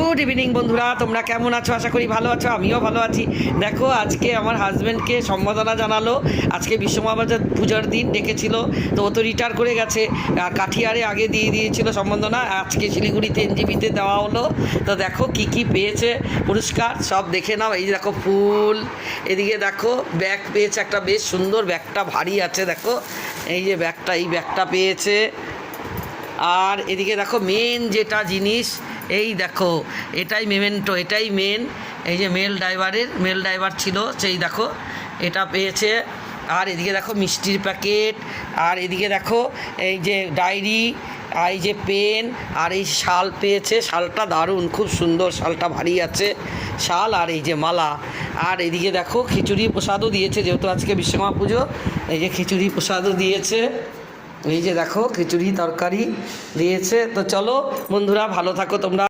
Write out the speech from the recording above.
Good evening বন্ধুরা, তোমরা কেমন আছো? আশা করি ভালো আছো, আমিও ভালো আছি। দেখো আজকে আমার হাজব্যান্ডকে সম্বর্ধনা জানালো। আজকে বিশ্বকর্মা পূজার দিন ডেকেছিল, তো ও তো রিটায়ার করে গেছে। আর কাঠিয়ারে আগে দিয়ে দিয়েছিল সম্বর্ধনা, আজকে শিলিগুড়িতে এনজিপিতে দেওয়া হলো। তো দেখো কি কি পেয়েছে পুরস্কার সব দেখে নাও। এই দেখো ফুল, এদিকে দেখো ব্যাগ পেয়েছে একটা, বেশ সুন্দর ব্যাগটা, ভারী আছে দেখো। এই যে ব্যাগটা, এই ব্যাগটা পেয়েছে। আর এদিকে দেখো মেন যেটা জিনিস, এই দেখো এটাই মেমেন্টো, এটাই মেন। এই যে মেল ড্রাইভার ছিল সেই দেখো এটা পেয়েছে। আর এদিকে দেখো মিষ্টির প্যাকেট, আর এদিকে দেখো এই যে ডায়েরি, আর এই যে পেন, আর এই শাল পেয়েছে। শালটা দারুণ, খুব সুন্দর শালটা, ভারী আছে শাল। আর এই যে মালা। আর এদিকে দেখো খিচুড়ি প্রসাদও দিয়েছে, যেহেতু আজকে বিশ্বকর্মা পুজো। এই যে খিচুড়ি প্রসাদও দিয়েছে, এই যে দেখো খিচুড়ি তরকারি দিয়েছে। তো চলো বন্ধুরা, ভালো থাকো তোমরা।